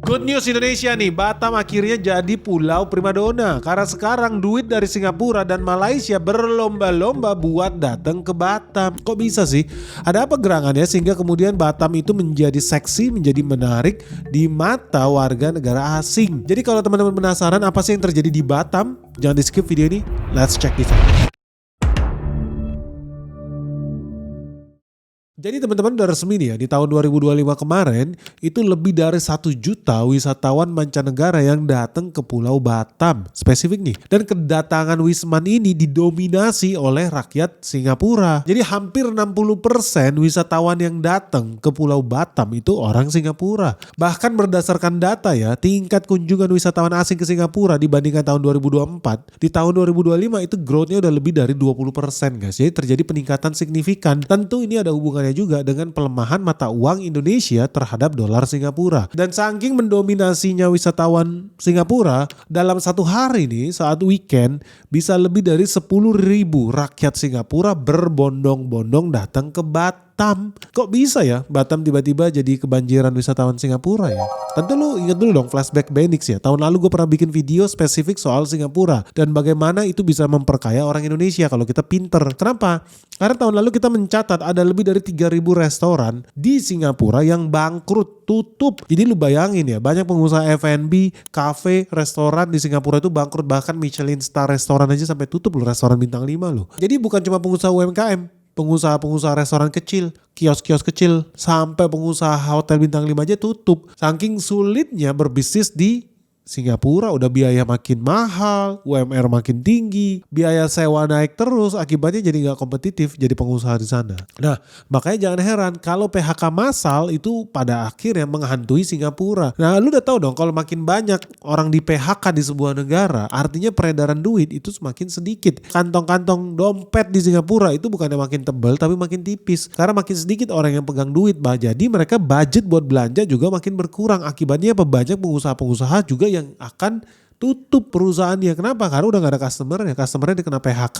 Good news Indonesia nih, Batam akhirnya jadi pulau primadona karena sekarang duit dari Singapura dan Malaysia berlomba-lomba buat datang ke Batam. Kok bisa sih? Ada apa gerangannya sehingga kemudian Batam itu menjadi seksi, menjadi menarik di mata warga negara asing. Jadi kalau teman-teman penasaran apa sih yang terjadi di Batam, jangan di skip video ini. Let's check this out. Jadi teman-teman udah resmi nih ya, di tahun 2025 kemarin itu lebih dari 1 juta wisatawan mancanegara yang datang ke Pulau Batam. Spesifik nih. Dan kedatangan Wisman ini didominasi oleh rakyat Singapura. Jadi hampir 60% wisatawan yang datang ke Pulau Batam itu orang Singapura. Bahkan berdasarkan data ya, tingkat kunjungan wisatawan asing ke Singapura dibandingkan tahun 2024, di tahun 2025 itu growth-nya udah lebih dari 20% guys. Jadi terjadi peningkatan signifikan. Tentu ini ada hubungannya juga dengan pelemahan mata uang Indonesia terhadap dolar Singapura. Dan saking mendominasinya wisatawan Singapura, dalam satu hari nih saat weekend bisa lebih dari 10.000 rakyat Singapura berbondong-bondong datang ke Batam. Kok bisa ya Batam tiba-tiba jadi kebanjiran wisatawan Singapura ya? Tentu lu ingat dulu dong flashback Benix ya. Tahun lalu gue pernah bikin video spesifik soal Singapura dan bagaimana itu bisa memperkaya orang Indonesia kalau kita pinter. Kenapa? Karena tahun lalu kita mencatat ada lebih dari 3.000 restoran di Singapura yang bangkrut, tutup. Jadi lu bayangin ya, banyak pengusaha F&B, cafe, restoran di Singapura itu bangkrut. Bahkan Michelin Star restoran aja sampai tutup loh, restoran bintang 5 loh. Jadi bukan cuma pengusaha UMKM, pengusaha-pengusaha restoran kecil, kios-kios kecil, sampai pengusaha hotel bintang 5 aja tutup. Saking sulitnya berbisnis di Singapura, udah biaya makin mahal, UMR makin tinggi, biaya sewa naik terus, akibatnya jadi gak kompetitif jadi pengusaha di sana. Nah, makanya jangan heran kalau PHK massal itu pada akhirnya menghantui Singapura. Nah, lu udah tahu dong kalau makin banyak orang di PHK di sebuah negara, artinya peredaran duit itu semakin sedikit. Kantong-kantong dompet di Singapura itu bukannya makin tebal tapi makin tipis. Karena makin sedikit orang yang pegang duit, jadi mereka budget buat belanja juga makin berkurang. Akibatnya apa? Banyak pengusaha-pengusaha juga yang akan tutup perusahaannya. Kenapa? Karena udah gak ada customernya. Customernya dikena PHK,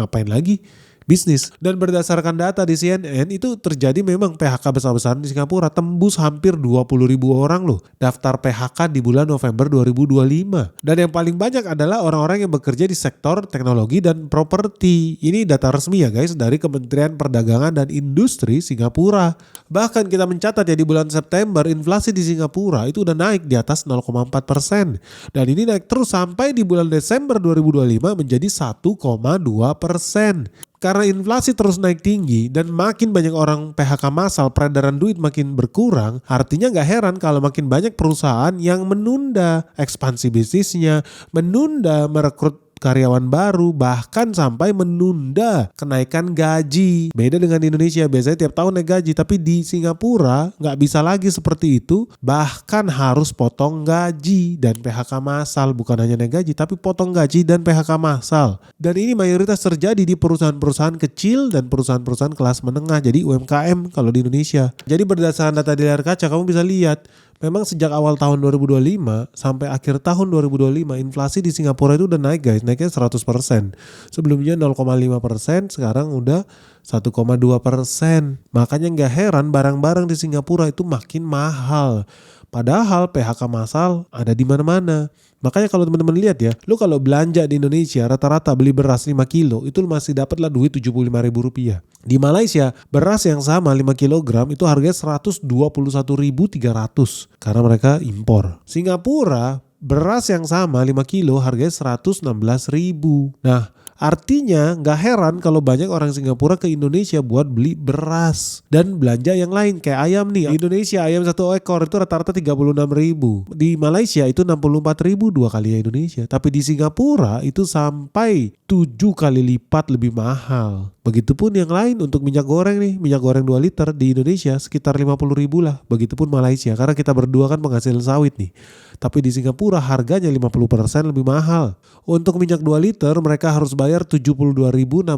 ngapain lagi? Bisnis. Dan berdasarkan data di CNN itu terjadi memang PHK besar-besaran di Singapura, tembus hampir 20.000 orang loh daftar PHK di bulan November 2025. Dan yang paling banyak adalah orang-orang yang bekerja di sektor teknologi dan properti. Ini data resmi ya guys dari Kementerian Perdagangan dan Industri Singapura. Bahkan kita mencatat ya di bulan September inflasi di Singapura itu udah naik di atas 0,4%. Dan ini naik terus sampai di bulan Desember 2025 menjadi 1,2%. Karena inflasi terus naik tinggi dan makin banyak orang PHK massal, peredaran duit makin berkurang, artinya gak heran kalau makin banyak perusahaan yang menunda ekspansi bisnisnya, menunda merekrut karyawan baru, bahkan sampai menunda kenaikan gaji. Beda dengan Indonesia, biasanya tiap tahun naik gaji, tapi di Singapura nggak bisa lagi seperti itu, bahkan harus potong gaji dan PHK massal. Bukan hanya naik gaji, tapi potong gaji dan PHK massal. Dan ini mayoritas terjadi di perusahaan-perusahaan kecil dan perusahaan-perusahaan kelas menengah, jadi UMKM kalau di Indonesia. Jadi berdasarkan data di layar kaca, kamu bisa lihat memang sejak awal tahun 2025 sampai akhir tahun 2025 inflasi di Singapura itu udah naik guys, naiknya 100%. Sebelumnya 0,5%, sekarang udah 1,2%. Makanya gak heran barang-barang di Singapura itu makin mahal. Padahal PHK massal ada di mana-mana. Makanya kalau teman-teman lihat ya, lu kalau belanja di Indonesia rata-rata beli beras 5 kilo itu lu masih dapatlah duit Rp75.000. Di Malaysia beras yang sama 5 kg itu harganya Rp121.300 karena mereka impor. Singapura beras yang sama 5 kilo harganya Rp116.000. Nah, artinya gak heran kalau banyak orang Singapura ke Indonesia buat beli beras dan belanja yang lain kayak ayam nih. Di Indonesia ayam 1 ekor itu rata-rata 36.000. Di Malaysia itu 64.000, 2 kali ya Indonesia. Tapi di Singapura itu sampai 7 kali lipat lebih mahal. Begitupun yang lain untuk minyak goreng nih. Minyak goreng 2 liter di Indonesia sekitar 50.000 lah. Begitupun Malaysia karena kita berdua kan penghasil sawit nih. Tapi di Singapura harganya 50% lebih mahal. Untuk minyak 2 liter mereka harus bayar 72.600.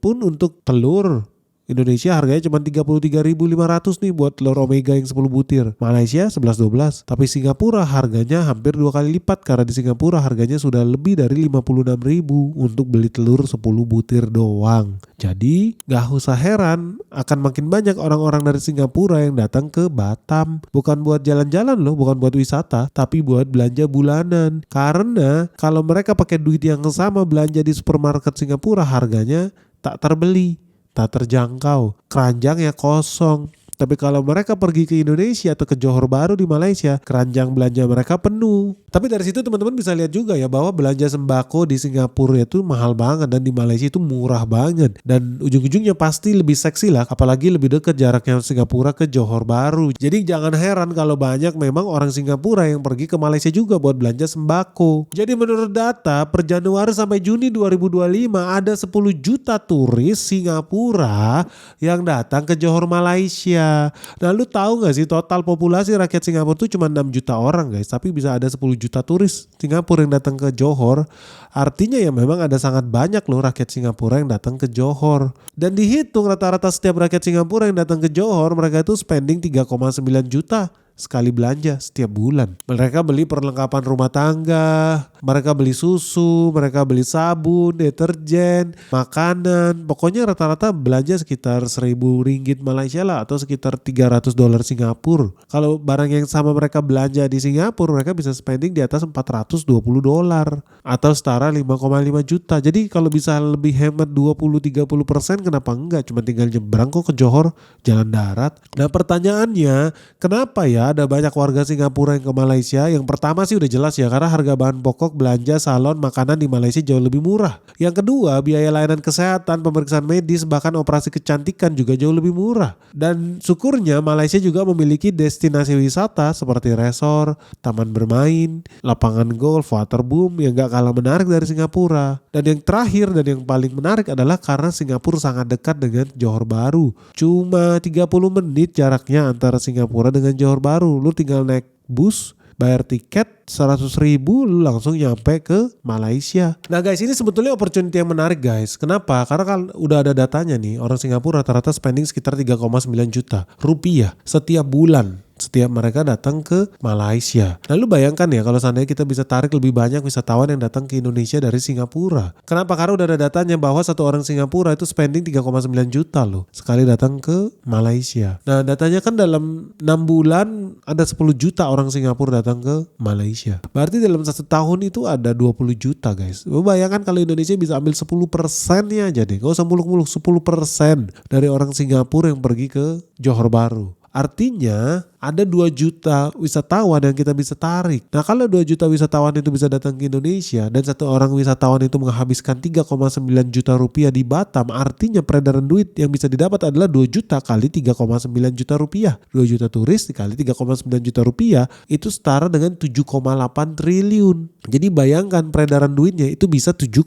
Pun untuk telur Indonesia harganya cuma 33.500 nih buat telur omega yang 10 butir. Malaysia 11-12. Tapi Singapura harganya hampir 2 kali lipat karena di Singapura harganya sudah lebih dari 56.000 untuk beli telur 10 butir doang. Jadi gak usah heran akan makin banyak orang-orang dari Singapura yang datang ke Batam. Bukan buat jalan-jalan loh, bukan buat wisata, tapi buat belanja bulanan. Karena kalau mereka pakai duit yang sama belanja di supermarket Singapura, harganya tak terbeli, tak terjangkau, keranjangnya kosong. Tapi kalau mereka pergi ke Indonesia atau ke Johor Bahru di Malaysia, keranjang belanja mereka penuh. Tapi dari situ teman-teman bisa lihat juga ya bahwa belanja sembako di Singapura itu mahal banget dan di Malaysia itu murah banget. Dan ujung-ujungnya pasti lebih seksi lah, apalagi lebih dekat jaraknya Singapura ke Johor Bahru. Jadi jangan heran kalau banyak memang orang Singapura yang pergi ke Malaysia juga buat belanja sembako. Jadi menurut data per Januari sampai Juni 2025 ada 10 juta turis Singapura yang datang ke Johor Malaysia. Nah lu tahu gak sih total populasi rakyat Singapura itu cuma 6 juta orang guys, tapi bisa ada 10 juta turis Singapura yang datang ke Johor. Artinya ya memang ada sangat banyak loh rakyat Singapura yang datang ke Johor. Dan dihitung rata-rata setiap rakyat Singapura yang datang ke Johor, mereka itu spending 3,9 juta sekali belanja setiap bulan. Mereka beli perlengkapan rumah tangga, mereka beli susu, mereka beli sabun, deterjen, makanan. Pokoknya rata-rata belanja sekitar 1.000 ringgit Malaysia lah atau sekitar 300 dolar Singapura. Kalau barang yang sama mereka belanja di Singapura, mereka bisa spending di atas 420 dolar atau setara 5,5 juta. Jadi kalau bisa lebih hemat 20-30%, kenapa enggak? Cuma tinggal nyebrang kok ke Johor, jalan darat. Nah pertanyaannya, kenapa ya ada banyak warga Singapura yang ke Malaysia? Yang pertama sih udah jelas ya, karena harga bahan pokok, belanja, salon, makanan di Malaysia jauh lebih murah. Yang kedua, biaya layanan kesehatan, pemeriksaan medis, bahkan operasi kecantikan juga jauh lebih murah. Dan syukurnya Malaysia juga memiliki destinasi wisata seperti resort, taman bermain, lapangan golf, waterboom yang gak kalah menarik dari Singapura. Dan yang terakhir dan yang paling menarik adalah karena Singapura sangat dekat dengan Johor Bahru. Cuma 30 menit jaraknya antara Singapura dengan Johor Bahru. Lu tinggal naik bus, bayar tiket 100.000, lu langsung nyampe ke Malaysia. Nah guys, ini sebetulnya opportunity yang menarik guys. Kenapa? Karena kan udah ada datanya nih, orang Singapura rata-rata spending sekitar 3,9 juta rupiah setiap bulan setiap mereka datang ke Malaysia. Nah lu bayangkan ya kalau seandainya kita bisa tarik lebih banyak wisatawan yang datang ke Indonesia dari Singapura. Kenapa? Karena udah ada datanya bahwa satu orang Singapura itu spending 3,9 juta loh sekali datang ke Malaysia. Nah datanya kan dalam 6 bulan ada 10 juta orang Singapura datang ke Malaysia. Berarti dalam 1 tahun itu ada 20 juta guys. Lu bayangkan kalau Indonesia bisa ambil 10%-nya aja deh. Gak usah muluk-muluk, 10% dari orang Singapura yang pergi ke Johor Bahru. Artinya ada 2 juta wisatawan yang kita bisa tarik. Nah kalau 2 juta wisatawan itu bisa datang ke Indonesia dan satu orang wisatawan itu menghabiskan 3,9 juta rupiah di Batam, artinya peredaran duit yang bisa didapat adalah 2 juta kali 3,9 juta rupiah. 2 juta turis dikali 3,9 juta rupiah itu setara dengan 7,8 triliun. Jadi bayangkan peredaran duitnya itu bisa 7,8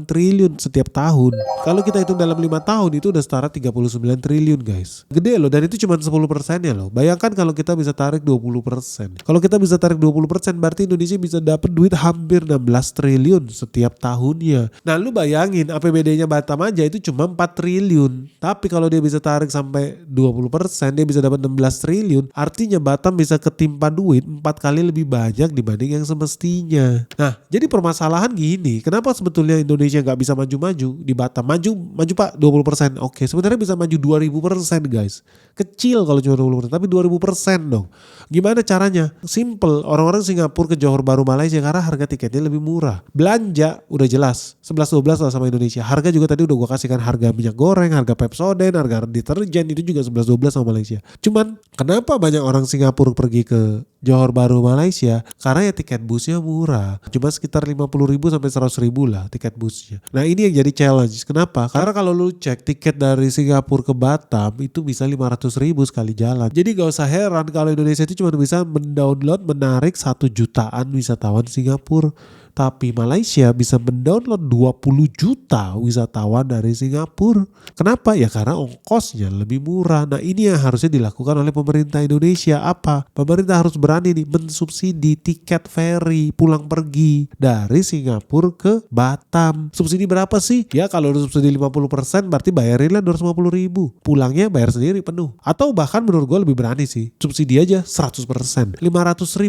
triliun setiap tahun. Kalau kita hitung dalam 5 tahun itu udah setara 39 triliun guys. Gede loh, dan itu cuma 10%-nya loh. Bayangkan kalau kita bisa tarik 20%. Kalau kita bisa tarik 20% berarti Indonesia bisa dapat duit hampir 16 triliun setiap tahunnya. Nah lu bayangin APBD-nya Batam aja itu cuma 4 triliun. Tapi kalau dia bisa tarik sampai 20%, dia bisa dapat 16 triliun. Artinya Batam bisa ketimpa duit 4 kali lebih banyak dibanding yang semestinya. Nah jadi permasalahan gini, kenapa sebetulnya Indonesia gak bisa maju-maju di Batam? Maju pak 20%. Oke, sebenarnya bisa maju 2000% guys. Kecil kalau cuma 20%, tapi 2000% dong. Gimana caranya? Simple, orang-orang Singapura ke Johor Bahru Malaysia karena harga tiketnya lebih murah. Belanja udah jelas 11-12 lah sama Indonesia. Harga juga tadi udah gue kasihkan, harga minyak goreng, harga Pepsodent, harga deterjen itu juga 11-12 sama Malaysia. Cuman kenapa banyak orang Singapura pergi ke Johor Bahru Malaysia? Karena ya tiket busnya murah. Cuma sekitar 50.000 sampai 100.000 lah tiket busnya. Nah ini yang jadi challenge. Kenapa? Karena kalau lu cek tiket dari Singapura ke Batam itu bisa 500.000 sekali jalan. Jadi gak usah heran kalau Indonesia itu cuma bisa mendownload, menarik 1 jutaan wisatawan Singapura. Tapi Malaysia bisa mendownload 20 juta wisatawan dari Singapura. Kenapa? Ya karena ongkosnya lebih murah. Nah ini yang harusnya dilakukan oleh pemerintah Indonesia. Apa? Pemerintah harus berani nih mensubsidi tiket ferry pulang pergi dari Singapura ke Batam. Subsidi berapa sih? Ya kalau subsidi 50% berarti bayarinlah 250.000. Pulangnya bayar sendiri penuh. Atau bahkan menurut gue lebih berani sih. Subsidi aja 100%. 500.000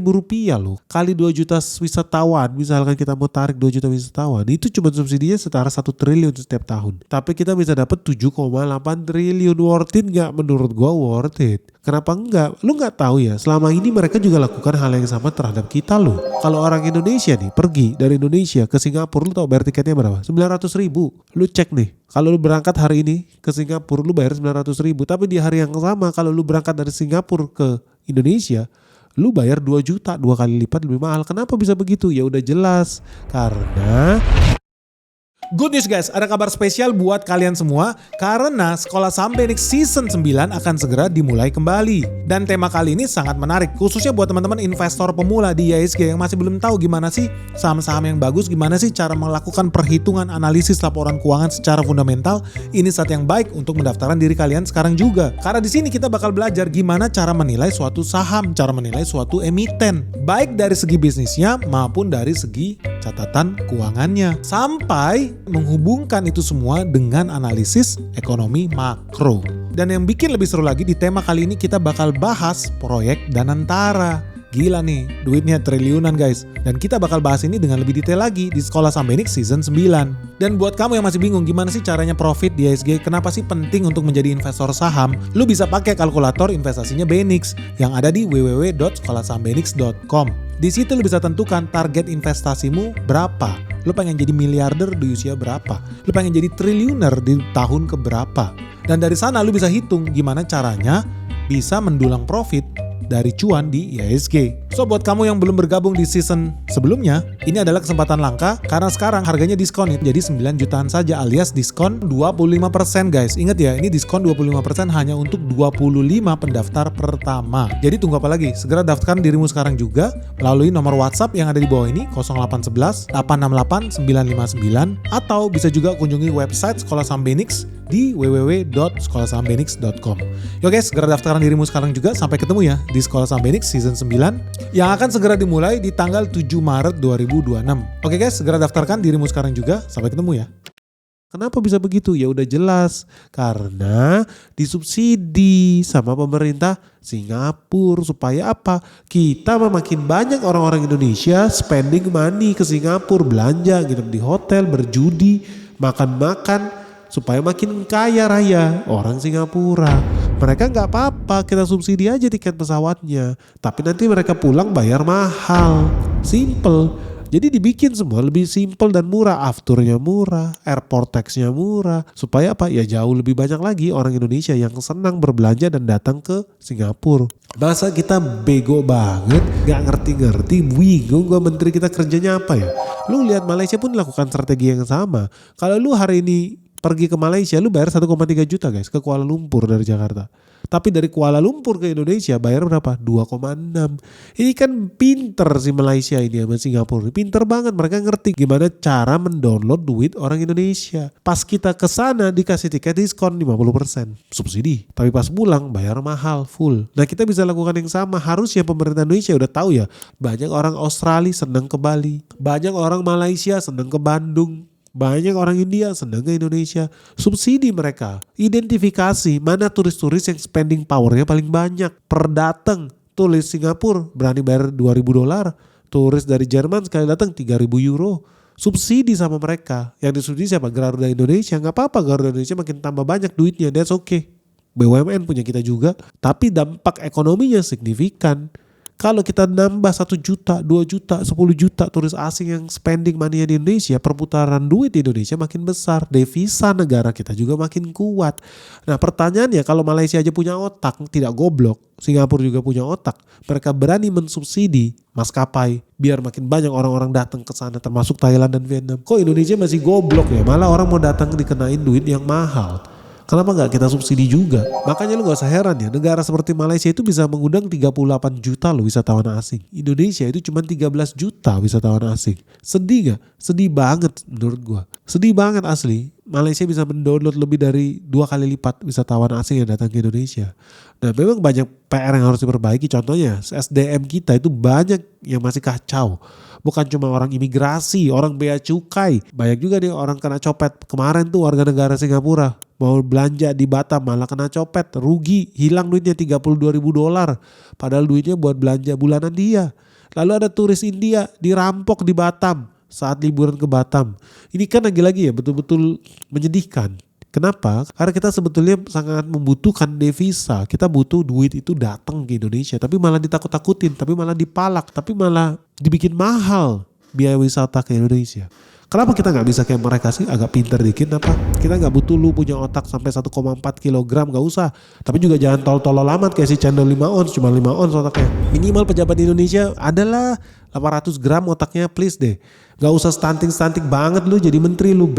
rupiah loh. Kali 2 juta wisatawan. Misalkan kita mau tarik 2 juta wisatawan. Itu cuma subsidinya setara 1 triliun setiap tahun. Tapi kita bisa dapat 7,8 triliun. Worth it gak? Menurut gue worth it. Kenapa enggak? Lu gak tahu ya, selama ini mereka juga lakukan hal yang sama terhadap kita loh. Kalau orang Indonesia nih pergi dari Indonesia ke Singapura, lu tahu bayar tiketnya berapa? 900.000. Lu cek nih, kalau lu berangkat hari ini ke Singapura lu bayar 900.000. Tapi di hari yang sama kalau lu berangkat dari Singapura ke Indonesia, lu bayar 2 juta, 2 kali lipat lebih mahal. Kenapa bisa begitu? Ya udah jelas. Karena good news guys, ada kabar spesial buat kalian semua karena Sekolah Saham Benix Season 9 akan segera dimulai kembali. Dan tema kali ini sangat menarik, khususnya buat teman-teman investor pemula di IHSG yang masih belum tahu gimana sih saham-saham yang bagus, gimana sih cara melakukan perhitungan analisis laporan keuangan secara fundamental. Ini saat yang baik untuk mendaftarkan diri kalian sekarang juga. Karena di sini kita bakal belajar gimana cara menilai suatu saham, cara menilai suatu emiten, baik dari segi bisnisnya maupun dari segi catatan keuangannya, sampai menghubungkan itu semua dengan analisis ekonomi makro. Dan yang bikin lebih seru lagi, di tema kali ini kita bakal bahas proyek Danantara. Gila nih, duitnya triliunan guys. Dan kita bakal bahas ini dengan lebih detail lagi di Sekolah Saham Benix Season 9. Dan buat kamu yang masih bingung gimana sih caranya profit di IHSG, kenapa sih penting untuk menjadi investor saham, lu bisa pakai kalkulator investasinya Benix yang ada di www.sekolahsahambenix.com. Di situ lu bisa tentukan target investasimu berapa. Lu pengen jadi miliarder di usia berapa? Lu pengen jadi triliuner di tahun keberapa? Dan dari sana lu bisa hitung gimana caranya bisa mendulang profit dari cuan di IHSG. So buat kamu yang belum bergabung di season sebelumnya, ini adalah kesempatan langka karena sekarang harganya diskon jadi 9 jutaan saja alias diskon 25% guys. Ingat ya, ini diskon 25% hanya untuk 25 pendaftar pertama. Jadi tunggu apa lagi? Segera daftarkan dirimu sekarang juga melalui nomor WhatsApp yang ada di bawah ini 0811 868 959 atau bisa juga kunjungi website Sekolah Saham Benix di www.sekolahsahambenix.com. Yo guys, segera daftarkan dirimu sekarang juga. Sampai ketemu ya di Sekolah Saham Benix Season 9 yang akan segera dimulai di tanggal 7 Maret 2026. Oke guys, segera daftarkan dirimu sekarang juga. Sampai ketemu ya. Kenapa bisa begitu? Ya udah jelas. Karena disubsidi sama pemerintah Singapura. Supaya apa? Kita makin banyak orang-orang Indonesia spending money ke Singapura. Belanja, nginep di hotel, berjudi, makan-makan. Supaya makin kaya raya orang Singapura. Mereka nggak apa-apa, kita subsidi aja tiket pesawatnya. Tapi nanti mereka pulang bayar mahal. Simple. Jadi dibikin semua lebih simple dan murah. Afturnya murah, airport tax-nya murah. Supaya apa? Ya jauh lebih banyak lagi orang Indonesia yang senang berbelanja dan datang ke Singapura. Masa kita bego banget, gak ngerti-ngerti, bingung gua menteri kita kerjanya apa ya. Lu lihat Malaysia pun lakukan strategi yang sama. Kalau lu hari ini pergi ke Malaysia, lu bayar 1,3 juta guys ke Kuala Lumpur dari Jakarta. Tapi dari Kuala Lumpur ke Indonesia bayar berapa? 2,6. Ini kan pinter si Malaysia ini sama Singapura. Pinter banget, mereka ngerti gimana cara mendownload duit orang Indonesia. Pas kita ke sana dikasih tiket diskon 50%. Subsidi. Tapi pas pulang bayar mahal, full. Nah kita bisa lakukan yang sama. Harusnya pemerintah Indonesia udah tahu ya. Banyak orang Australia senang ke Bali. Banyak orang Malaysia senang ke Bandung. Banyak orang India senang ke Indonesia. Subsidi mereka. Identifikasi mana turis-turis yang spending powernya paling banyak. Per datang. Turis Singapura berani bayar $2.000. Turis dari Jerman sekali datang €3.000. Subsidi sama mereka. Yang disubsidi siapa? Garuda Indonesia. Gak apa-apa, Garuda Indonesia makin tambah banyak duitnya. That's okay. BUMN punya kita juga. Tapi dampak ekonominya signifikan. Kalau kita nambah 1 juta, 2 juta, 10 juta turis asing yang spending money di Indonesia, perputaran duit di Indonesia makin besar, devisa negara kita juga makin kuat. Nah pertanyaannya, kalau Malaysia aja punya otak, tidak goblok, Singapura juga punya otak, mereka berani mensubsidi maskapai biar makin banyak orang-orang datang ke sana, termasuk Thailand dan Vietnam. Kok Indonesia masih goblok ya? Malah orang mau datang dikenain duit yang mahal. Kenapa nggak kita subsidi juga? Makanya lu gak usah heran ya, negara seperti Malaysia itu bisa mengundang 38 juta loh wisatawan asing. Indonesia itu cuma 13 juta wisatawan asing. Sedih gak? Sedih banget menurut gua. Sedih banget asli. Malaysia bisa mendownload lebih dari 2 kali lipat wisatawan asing yang datang ke Indonesia. Nah memang banyak PR yang harus diperbaiki. Contohnya SDM kita itu banyak yang masih kacau. Bukan cuma orang imigrasi, orang bea cukai. Banyak juga nih orang kena copet. Kemarin tuh warga negara Singapura mau belanja di Batam malah kena copet. Rugi, hilang duitnya $32.000. Padahal duitnya buat belanja bulanan dia. Lalu ada turis India dirampok di Batam saat liburan ke Batam. Ini kan lagi-lagi ya betul-betul menyedihkan. Kenapa? Karena kita sebetulnya sangat membutuhkan devisa. Kita butuh duit itu datang ke Indonesia. Tapi malah ditakut-takutin. Tapi malah dipalak. Tapi malah dibikin mahal biaya wisata ke Indonesia. Kenapa kita gak bisa kayak mereka sih? Agak pinter dikit apa? Kita gak butuh lu punya otak sampai 1,4 kilogram. Gak usah. Tapi juga jangan tol-tol amat kayak si channel 5 ons. Cuma 5 ons otaknya. Minimal pejabat di Indonesia adalah 800 gram otaknya please deh. Gak usah stunting-stunting banget lu jadi menteri lu.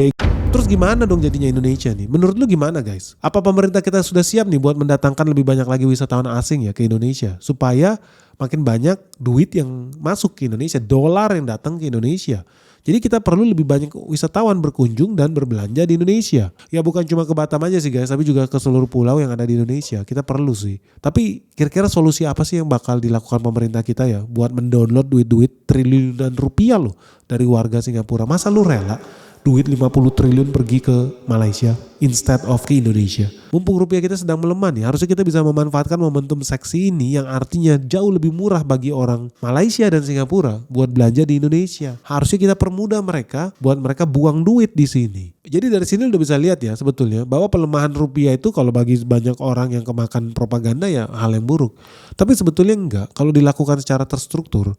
Terus gimana dong jadinya Indonesia nih? Menurut lu gimana guys? Apa pemerintah kita sudah siap nih buat mendatangkan lebih banyak lagi wisatawan asing ya ke Indonesia? Supaya makin banyak duit yang masuk ke Indonesia, dolar yang datang ke Indonesia. Jadi kita perlu lebih banyak wisatawan berkunjung dan berbelanja di Indonesia. Ya bukan cuma ke Batam aja sih guys, tapi juga ke seluruh pulau yang ada di Indonesia. Kita perlu sih. Tapi kira-kira solusi apa sih yang bakal dilakukan pemerintah kita ya buat mendownload duit-duit triliunan rupiah loh dari warga Singapura? Masa lu rela duit 50 triliun pergi ke Malaysia instead of ke Indonesia? Mumpung rupiah kita sedang melemah nih, harusnya kita bisa memanfaatkan momentum seksi ini yang artinya jauh lebih murah bagi orang Malaysia dan Singapura buat belanja di Indonesia. Harusnya kita permudah mereka buat mereka buang duit di sini. Jadi dari sini udah bisa lihat ya sebetulnya bahwa pelemahan rupiah itu kalau bagi banyak orang yang kemakan propaganda ya hal yang buruk. Tapi sebetulnya enggak, kalau dilakukan secara terstruktur.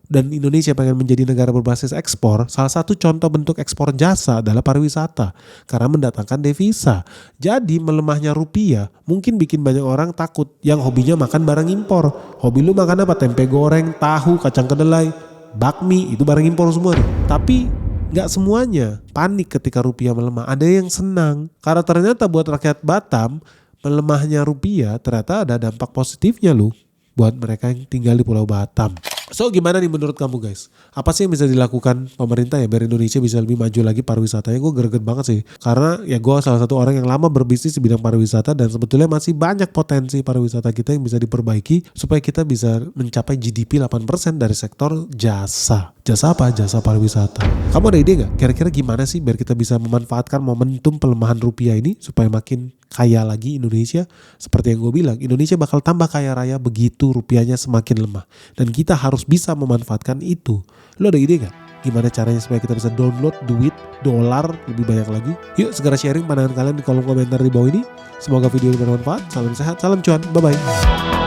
Dan Indonesia pengen menjadi negara berbasis ekspor, salah satu contoh bentuk ekspor jasa adalah pariwisata karena mendatangkan devisa. Jadi melemahnya rupiah mungkin bikin banyak orang takut yang hobinya makan barang impor. Hobi lu makan apa? Tempe goreng, tahu, kacang kedelai, bakmi, itu barang impor semua nih. Tapi gak semuanya panik ketika rupiah melemah. Ada yang senang karena ternyata buat rakyat Batam melemahnya rupiah ternyata ada dampak positifnya loh buat mereka yang tinggal di Pulau Batam. So gimana nih menurut kamu guys? Apa sih yang bisa dilakukan pemerintah ya biar Indonesia bisa lebih maju lagi pariwisatanya? Gue greget banget sih. Karena ya gue salah satu orang yang lama berbisnis di bidang pariwisata dan sebetulnya masih banyak potensi pariwisata kita yang bisa diperbaiki supaya kita bisa mencapai GDP 8% dari sektor jasa. Jasa apa? Jasa pariwisata. Kamu ada ide gak? Kira-kira gimana sih biar kita bisa memanfaatkan momentum pelemahan rupiah ini supaya makin kaya lagi Indonesia? Seperti yang gue bilang, Indonesia bakal tambah kaya raya begitu rupiahnya semakin lemah. Dan kita harus bisa memanfaatkan itu. Lo ada ide gak? Gimana caranya supaya kita bisa download duit dolar lebih banyak lagi? Yuk segera sharing pandangan kalian di kolom komentar di bawah ini. Semoga video ini bermanfaat. Salam sehat, salam cuan. Bye-bye.